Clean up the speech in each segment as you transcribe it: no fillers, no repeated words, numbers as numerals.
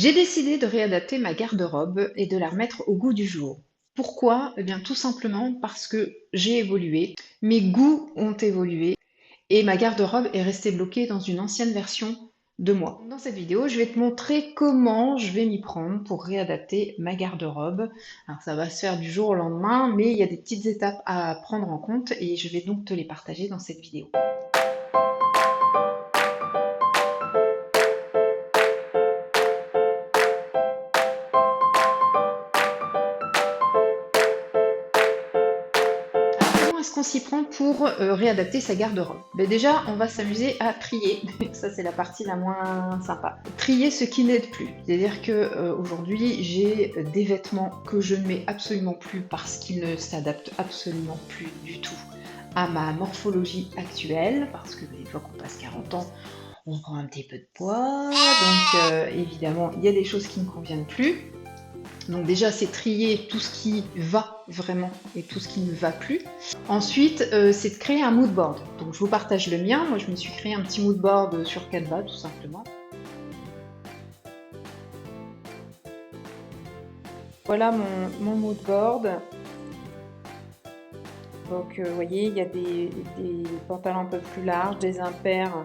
J'ai décidé de réadapter ma garde-robe et de la remettre au goût du jour. Pourquoi? Eh bien, tout simplement parce que j'ai évolué, mes goûts ont évolué et ma garde-robe est restée bloquée dans une ancienne version de moi. Dans cette vidéo, je vais te montrer comment je vais m'y prendre pour réadapter ma garde-robe. Alors, ça va se faire du jour au lendemain, mais il y a des petites étapes à prendre en compte et je vais donc te les partager dans cette vidéo. Comment est-ce qu'on s'y prend pour réadapter sa garde-robe? Ben déjà, on va s'amuser à trier. Ça, c'est la partie la moins sympa. Trier ce qui n'aide plus. C'est-à-dire que aujourd'hui, j'ai des vêtements que je ne mets absolument plus parce qu'ils ne s'adaptent absolument plus du tout à ma morphologie actuelle. Parce que une fois qu'on passe 40 ans, on prend un petit peu de poids. Donc évidemment, il y a des choses qui ne conviennent plus. Donc déjà, c'est trier tout ce qui va vraiment et tout ce qui ne va plus. Ensuite, c'est de créer un mood board. Donc je vous partage le mien. Moi, je me suis créé un petit mood board sur Canva, tout simplement. Voilà mon mood board. Donc, vous voyez, il y a des pantalons un peu plus larges, des impairs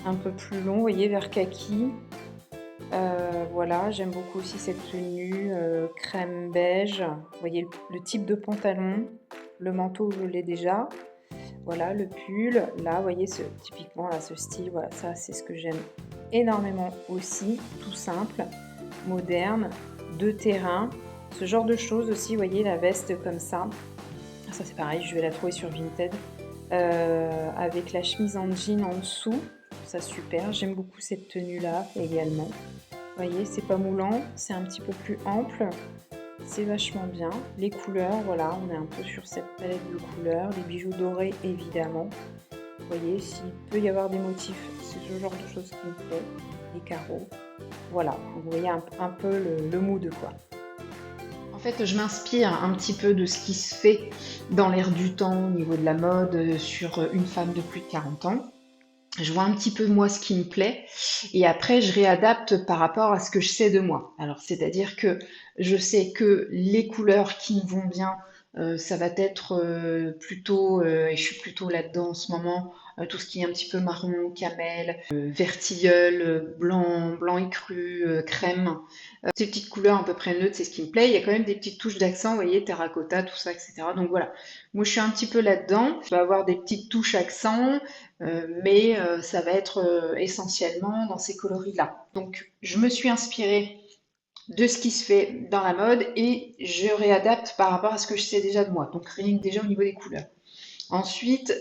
un peu plus longs, vous voyez, vert kaki. Voilà, j'aime beaucoup aussi cette tenue crème beige. Vous voyez le type de pantalon, le manteau, je l'ai déjà. Voilà, le pull, là, vous voyez, typiquement, là, ce style, voilà, ça, c'est ce que j'aime énormément aussi, tout simple, moderne, de terrain, ce genre de choses aussi, vous voyez, la veste comme ça c'est pareil, je vais la trouver sur Vinted, avec la chemise en jean en dessous, ça super, j'aime beaucoup cette tenue-là également, vous voyez, c'est pas moulant, c'est un petit peu plus ample, c'est vachement bien. Les couleurs, voilà, on est un peu sur cette palette de couleurs. Les bijoux dorés, évidemment. Vous voyez, s'il peut y avoir des motifs, c'est ce genre de choses qui me plaît. Les carreaux. Voilà, vous voyez un peu le mood, quoi. En fait, je m'inspire un petit peu de ce qui se fait dans l'air du temps au niveau de la mode sur une femme de plus de 40 ans. Je vois un petit peu moi ce qui me plaît et après je réadapte par rapport à ce que je sais de moi. Alors c'est-à-dire que je sais que les couleurs qui me vont bien, ça va être plutôt, et je suis plutôt là-dedans en ce moment, tout ce qui est un petit peu marron, camel, vert tilleul, blanc, blanc écru, crème. Ces petites couleurs à peu près neutres, c'est ce qui me plaît. Il y a quand même des petites touches d'accent, vous voyez, terracotta, tout ça, etc. Donc voilà, moi je suis un petit peu là-dedans. Je vais avoir des petites touches accent, mais ça va être essentiellement dans ces coloris-là. Donc je me suis inspirée de ce qui se fait dans la mode et je réadapte par rapport à ce que je sais déjà de moi. Donc rien que déjà au niveau des couleurs. Ensuite,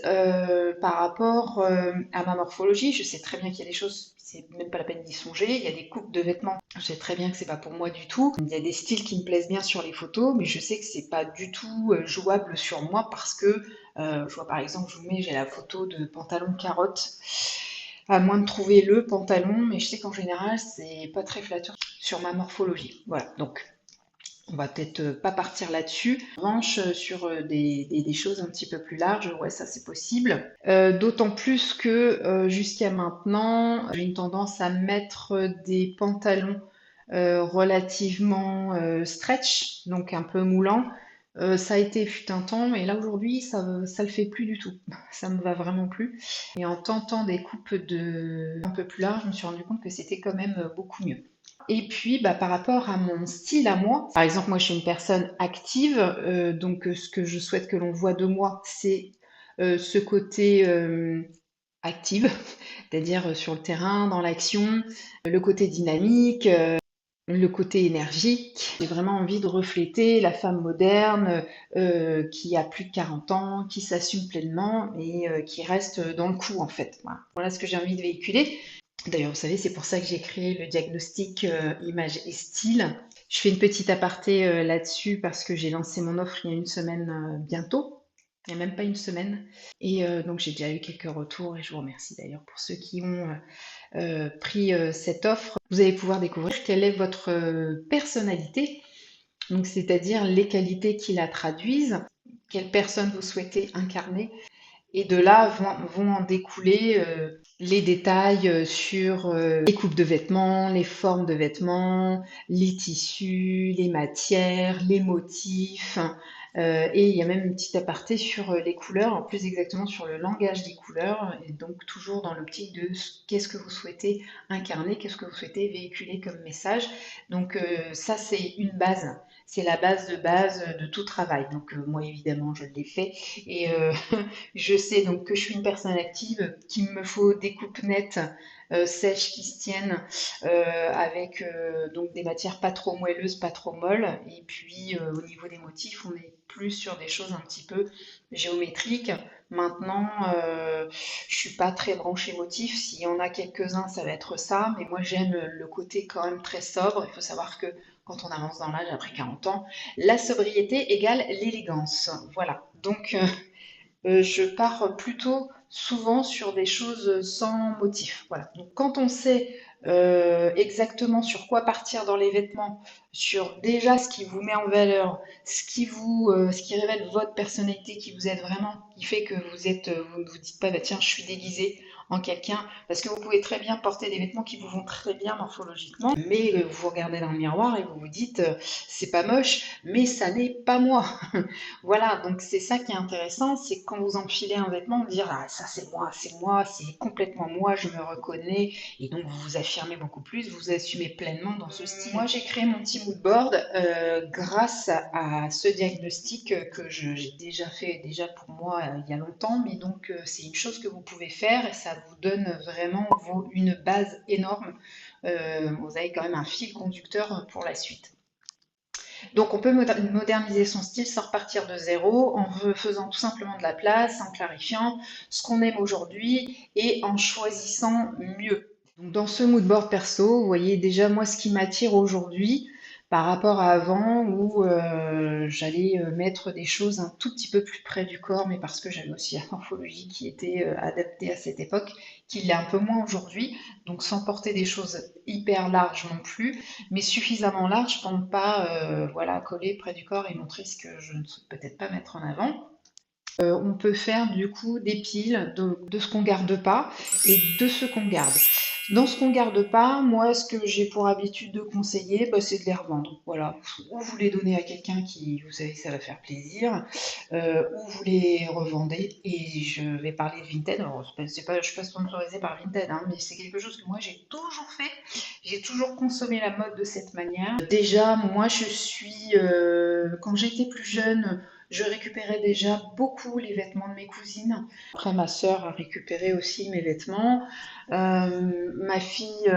par rapport à ma morphologie, je sais très bien qu'il y a des choses, c'est même pas la peine d'y songer. Il y a des coupes de vêtements, je sais très bien que c'est pas pour moi du tout. Il y a des styles qui me plaisent bien sur les photos, mais je sais que c'est pas du tout jouable sur moi parce que je vois par exemple, je vous mets, j'ai la photo de pantalon carotte. À moins de trouver le pantalon, mais je sais qu'en général, c'est pas très flatteur sur ma morphologie. Voilà, donc on va peut-être pas partir là-dessus. En revanche, sur des choses un petit peu plus larges, ouais, ça c'est possible. D'autant plus que jusqu'à maintenant, j'ai une tendance à mettre des pantalons relativement stretch, donc un peu moulants. Ça a été fut un temps, mais là aujourd'hui, ça le fait plus du tout. Ça me va vraiment plus. Et en tentant des coupes un peu plus larges, je me suis rendu compte que c'était quand même beaucoup mieux. Et puis, bah, par rapport à mon style à moi, par exemple, moi je suis une personne active, donc ce que je souhaite que l'on voit de moi, c'est ce côté active, c'est-à-dire sur le terrain, dans l'action, le côté dynamique, le côté énergique. J'ai vraiment envie de refléter la femme moderne qui a plus de 40 ans, qui s'assume pleinement et qui reste dans le coup en fait. Voilà, voilà ce que j'ai envie de véhiculer. D'ailleurs, vous savez, c'est pour ça que j'ai créé le diagnostic image et style. Je fais une petite aparté là-dessus parce que j'ai lancé mon offre il y a une semaine bientôt. Il n'y a même pas une semaine. Et donc j'ai déjà eu quelques retours et je vous remercie d'ailleurs pour ceux qui ont pris cette offre. Vous allez pouvoir découvrir quelle est votre personnalité, donc c'est-à-dire les qualités qui la traduisent, quelle personne vous souhaitez incarner. Et de là vont en découler les détails sur les coupes de vêtements, les formes de vêtements, les tissus, les matières, les motifs. Et il y a même une petite aparté sur les couleurs, plus exactement sur le langage des couleurs, et donc toujours dans l'optique de qu'est-ce que vous souhaitez incarner, qu'est-ce que vous souhaitez véhiculer comme message. Donc ça, c'est une base. C'est la base de tout travail. Donc moi, évidemment, je l'ai fait. Et je sais donc que je suis une personne active, qu'il me faut des coupes nettes, sèches qui se tiennent, avec donc des matières pas trop moelleuses, pas trop molles. Et puis au niveau des motifs, on est plus sur des choses un petit peu géométriques. Maintenant, je suis pas très branchée motif. S'il y en a quelques-uns, ça va être ça. Mais moi, j'aime le côté quand même très sobre. Il faut savoir que quand on avance dans l'âge, après 40 ans, la sobriété égale l'élégance. Voilà. Donc, je pars plutôt souvent sur des choses sans motif. Voilà. Donc quand on sait exactement sur quoi partir dans les vêtements, sur déjà ce qui vous met en valeur, ce qui révèle votre personnalité, qui vous aide vraiment, qui fait que vous ne vous dites pas, bah, tiens, je suis déguisée en quelqu'un, parce que vous pouvez très bien porter des vêtements qui vous vont très bien morphologiquement, mais vous vous regardez dans le miroir et vous vous dites, c'est pas moche, mais ça n'est pas moi. Voilà, donc c'est ça qui est intéressant, c'est quand vous enfilez un vêtement, de dire ah ça c'est moi, c'est complètement moi, je me reconnais, et donc vous vous affirmez beaucoup plus, vous assumez pleinement dans ce style. Moi j'ai créé mon petit mood board grâce à ce diagnostic que j'ai déjà fait déjà pour moi il y a longtemps, mais donc c'est une chose que vous pouvez faire et ça vous donne vraiment une base énorme. Vous avez quand même un fil conducteur pour la suite. Donc on peut moderniser son style sans repartir de zéro, en faisant tout simplement de la place, en clarifiant ce qu'on aime aujourd'hui et en choisissant mieux. Donc dans ce mood board perso, vous voyez déjà moi ce qui m'attire aujourd'hui par rapport à avant où j'allais mettre des choses un tout petit peu plus près du corps, mais parce que j'avais aussi la morphologie qui était adaptée à cette époque, qui l'est un peu moins aujourd'hui, donc sans porter des choses hyper larges non plus, mais suffisamment large pour ne pas voilà, coller près du corps et montrer ce que je ne souhaite peut-être pas mettre en avant. On peut faire du coup des piles de ce qu'on garde pas et de ce qu'on garde. Dans ce qu'on garde pas, moi, ce que j'ai pour habitude de conseiller, bah, c'est de les revendre. Voilà. Ou vous les donnez à quelqu'un qui, vous savez, ça va faire plaisir, ou vous les revendez. Et je vais parler de Vinted. Alors, je suis pas sponsorisée par Vinted, hein, mais c'est quelque chose que moi j'ai toujours fait. J'ai toujours consommé la mode de cette manière. Déjà, moi, quand j'étais plus jeune, je récupérais déjà beaucoup les vêtements de mes cousines. Après, ma sœur a récupéré aussi mes vêtements. Ma fille,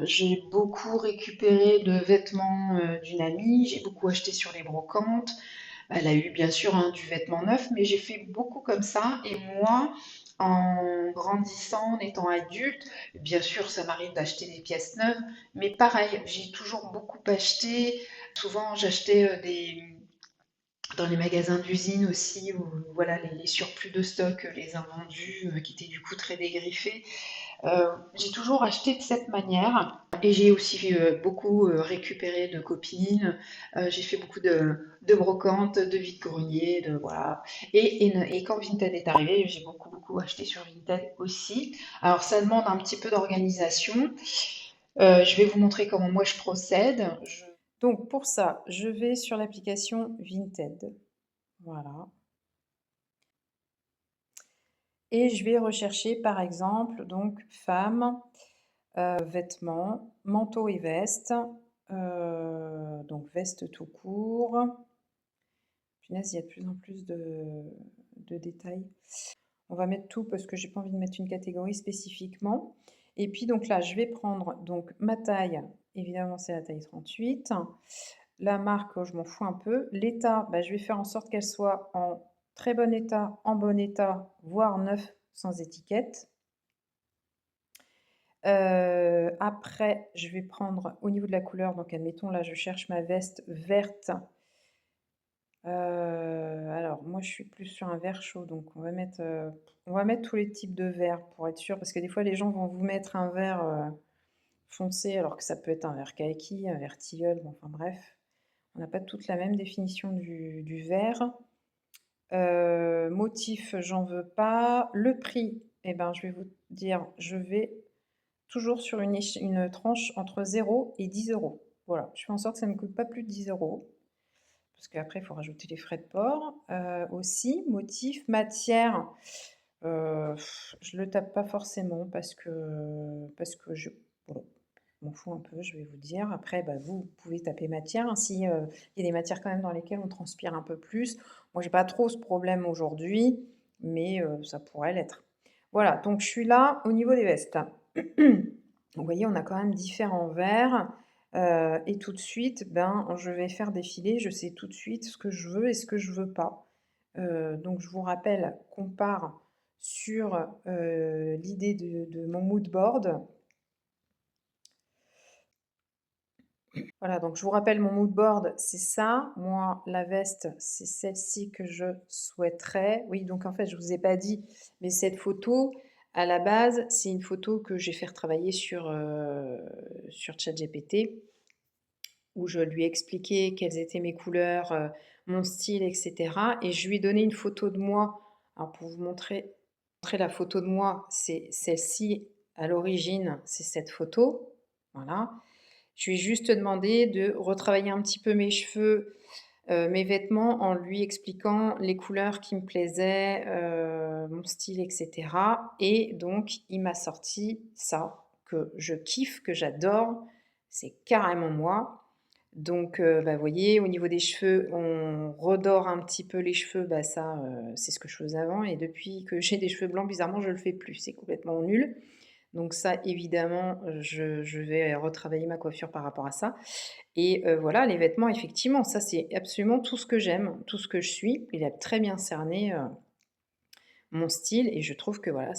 j'ai beaucoup récupéré de vêtements d'une amie. J'ai beaucoup acheté sur les brocantes. Elle a eu bien sûr hein, du vêtement neuf, mais j'ai fait beaucoup comme ça. Et moi, en grandissant, en étant adulte, bien sûr, ça m'arrive d'acheter des pièces neuves, mais pareil, j'ai toujours beaucoup acheté. Souvent, j'achetais dans les magasins d'usine aussi, où voilà, les surplus de stock, les invendus, qui étaient du coup très dégriffés. J'ai toujours acheté de cette manière et j'ai aussi beaucoup récupéré de copines. J'ai fait beaucoup de brocantes, de vide-greniers, de voilà. Et quand Vinted est arrivé, j'ai beaucoup acheté sur Vinted aussi. Alors ça demande un petit peu d'organisation. Je vais vous montrer comment moi je procède. Donc pour ça, je vais sur l'application Vinted. Voilà. Et je vais rechercher par exemple donc femmes, vêtements, manteau et veste. Donc veste tout court. Punaise, il y a de plus en plus de détails. On va mettre tout parce que j'ai pas envie de mettre une catégorie spécifiquement. Et puis donc là, je vais prendre donc ma taille. Évidemment, c'est la taille 38. La marque, je m'en fous un peu. L'état, bah, je vais faire en sorte qu'elle soit en très bon état, en bon état, voire neuf sans étiquette. Après, je vais prendre au niveau de la couleur, donc admettons là, je cherche ma veste verte. Alors moi, je suis plus sur un vert chaud, donc on va mettre tous les types de verts pour être sûr, parce que des fois, les gens vont vous mettre un vert foncé, alors que ça peut être un vert kaki, un vert tilleul, bon, enfin bref. On n'a pas toute la même définition du vert. Motif, j'en veux pas. Le prix, Et ben, je vais vous dire, je vais toujours sur une tranche entre 0 et 10 euros. Voilà, je fais en sorte que ça ne me coûte pas plus de 10 euros. Parce qu'après, il faut rajouter les frais de port. Aussi, motif, matière, je le tape pas forcément parce que voilà, je m'en fous un peu, je vais vous dire. Après, bah, vous pouvez taper matière, hein, si, il y a des matières quand même dans lesquelles on transpire un peu plus. Moi, j'ai pas trop ce problème aujourd'hui, mais ça pourrait l'être. Voilà, donc je suis là au niveau des vestes. Vous voyez, on a quand même différents verres, et tout de suite, ben, je vais faire défiler, je sais tout de suite ce que je veux et ce que je veux pas. Donc je vous rappelle qu'on part sur, l'idée de mon mood board. Voilà, donc je vous rappelle mon mood board, c'est ça. Moi, la veste, c'est celle-ci que je souhaiterais. Oui, donc en fait, je vous ai pas dit, mais cette photo, à la base, c'est une photo que j'ai fait retravailler sur ChatGPT, où je lui ai expliqué quelles étaient mes couleurs, mon style, etc. Et je lui ai donné une photo de moi. Alors pour vous montrer la photo de moi, c'est celle-ci à l'origine, c'est cette photo. Voilà. Je lui ai juste demandé de retravailler un petit peu mes cheveux, mes vêtements en lui expliquant les couleurs qui me plaisaient, mon style, etc. Et donc, il m'a sorti ça que je kiffe, que j'adore. C'est carrément moi. Donc, bah, vous voyez, au niveau des cheveux, on redore un petit peu les cheveux. Bah, ça, c'est ce que je faisais avant. Et depuis que j'ai des cheveux blancs, bizarrement, je ne le fais plus. C'est complètement nul. Donc ça, évidemment, je vais retravailler ma coiffure par rapport à ça. Et voilà, les vêtements, effectivement, ça, c'est absolument tout ce que j'aime, tout ce que je suis. Il a très bien cerné, mon style et je trouve que voilà,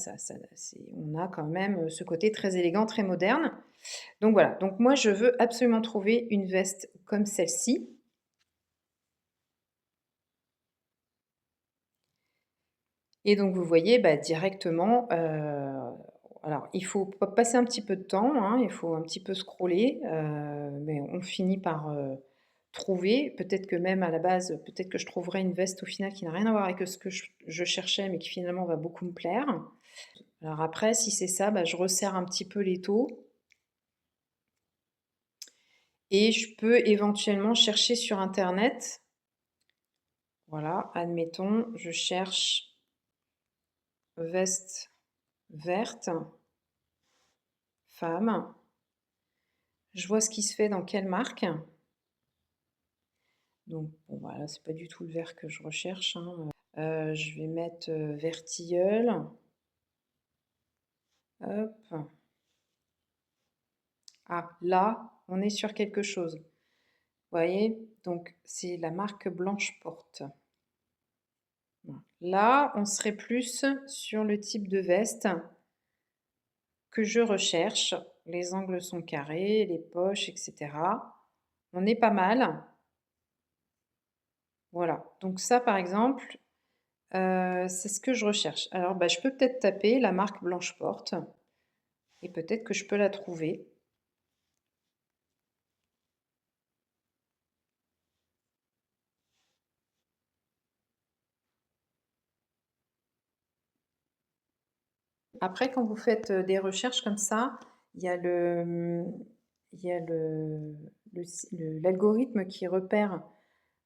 on a quand même ce côté très élégant, très moderne. Donc voilà, donc moi, je veux absolument trouver une veste comme celle-ci. Et donc vous voyez, bah, directement, alors il faut passer un petit peu de temps, hein, il faut un petit peu scroller, mais on finit par, trouver. Peut-être que même à la base, peut-être que je trouverai une veste au final qui n'a rien à voir avec ce que je cherchais, mais qui finalement va beaucoup me plaire. Alors après, si c'est ça, bah, je resserre un petit peu l'étau et je peux éventuellement chercher sur internet. Voilà, admettons, je cherche veste verte, femme. Je vois ce qui se fait dans quelle marque. Donc bon, voilà, c'est pas du tout le vert que je recherche, hein. Je vais mettre vert tilleul. Hop. Ah, là, on est sur quelque chose. Vous voyez? Donc c'est la marque Blanche Porte. Voilà. Là, on serait plus sur le type de veste que je recherche. Les angles sont carrés, les poches, etc. On est pas mal. Voilà. Donc ça, par exemple, c'est ce que je recherche. Alors, bah, je peux peut-être taper la marque Blanche Porte et peut-être que je peux la trouver. Après, quand vous faites des recherches comme ça, il y a il y a l'algorithme qui repère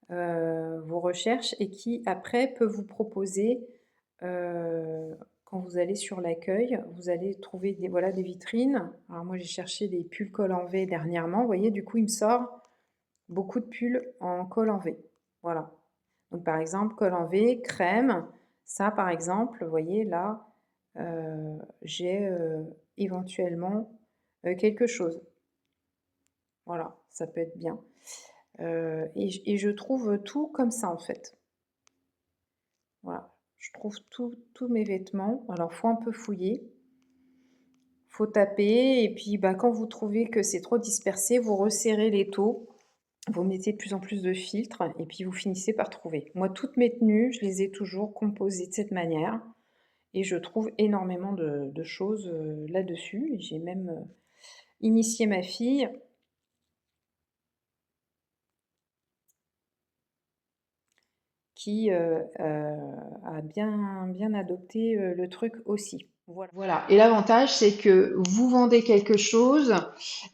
vos recherches et qui après peut vous proposer, quand vous allez sur l'accueil, vous allez trouver des, voilà, des vitrines. Alors moi j'ai cherché des pulls col en V dernièrement, vous voyez, du coup il me sort beaucoup de pulls en col en V. Voilà. Donc par exemple, col en V, crème, ça par exemple, vous voyez là, j'ai éventuellement quelque chose. Voilà, ça peut être bien. Et je trouve tout comme ça en fait. Voilà, je trouve tous mes vêtements. Alors faut un peu fouiller, faut taper et puis bah, quand vous trouvez que c'est trop dispersé, vous resserrez les taux. Vous mettez de plus en plus de filtres et puis vous finissez par trouver. Moi, toutes mes tenues, je les ai toujours composées de cette manière et je trouve énormément de choses là-dessus. J'ai même initié ma fille qui a bien adopté le truc aussi. Voilà. Voilà. Et l'avantage, c'est que vous vendez quelque chose.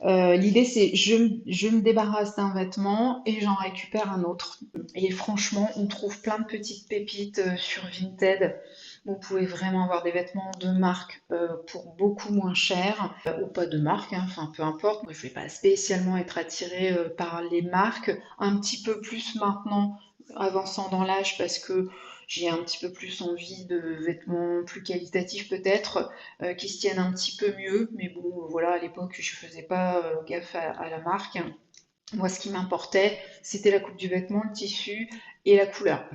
L'idée, c'est je me débarrasse d'un vêtement et j'en récupère un autre. Et franchement, on trouve plein de petites pépites sur Vinted. Vous pouvez vraiment avoir des vêtements de marque pour beaucoup moins cher, ou pas de marque, hein, enfin peu importe. Moi, je vais pas spécialement être attirée par les marques, un petit peu plus maintenant, avançant dans l'âge, parce que j'ai un petit peu plus envie de vêtements plus qualitatifs peut-être, qui se tiennent un petit peu mieux. Mais bon, voilà, à l'époque, je faisais pas gaffe à la marque. Moi, ce qui m'importait, c'était la coupe du vêtement, le tissu et la couleur.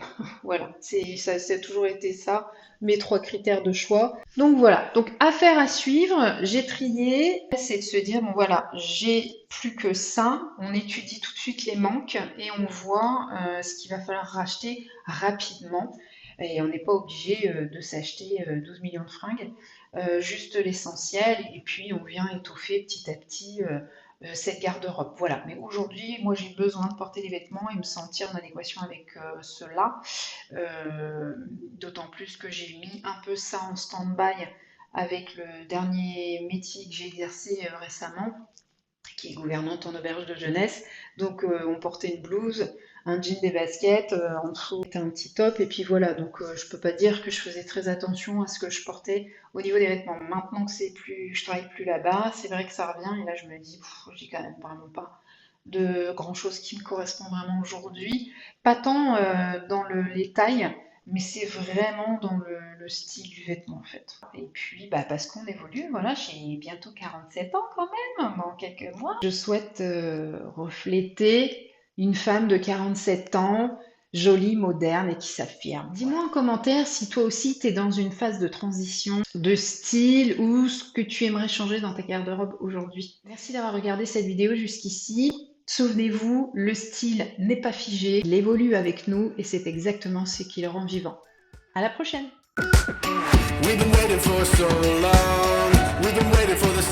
Voilà, ça a toujours été ça, mes 3 critères de choix. Donc voilà, donc affaire à suivre, j'ai trié, c'est de se dire, bon voilà, j'ai plus que ça, on étudie tout de suite les manques et on voit ce qu'il va falloir racheter rapidement. Et on n'est pas obligé de s'acheter 12 millions de fringues, juste l'essentiel, et puis on vient étoffer petit à petit cette garde-robe. Voilà. Mais aujourd'hui, moi, j'ai besoin de porter des vêtements et me sentir en adéquation avec cela. D'autant plus que j'ai mis un peu ça en stand-by avec le dernier métier que j'ai exercé récemment, qui est gouvernante en auberge de jeunesse. Donc on portait une blouse, un jean, des baskets, en dessous c'était un petit top, et puis voilà. Donc je peux pas dire que je faisais très attention à ce que je portais au niveau des vêtements. Maintenant que c'est plus, je travaille plus là-bas, c'est vrai que ça revient, et là je me dis, j'ai quand même vraiment pas de grand chose qui me correspond vraiment aujourd'hui. Pas tant dans les tailles, mais c'est vraiment dans le style du vêtement en fait. Et puis bah, parce qu'on évolue, voilà, j'ai bientôt 47 ans quand même, dans quelques mois. Je souhaite refléter une femme de 47 ans, jolie, moderne et qui s'affirme. Dis-moi en commentaire si toi aussi tu es dans une phase de transition de style ou ce que tu aimerais changer dans ta garde-robe aujourd'hui. Merci d'avoir regardé cette vidéo jusqu'ici. Souvenez-vous, le style n'est pas figé, il évolue avec nous et c'est exactement ce qui le rend vivant. À la prochaine! We've been waiting for so long. We've been waiting for the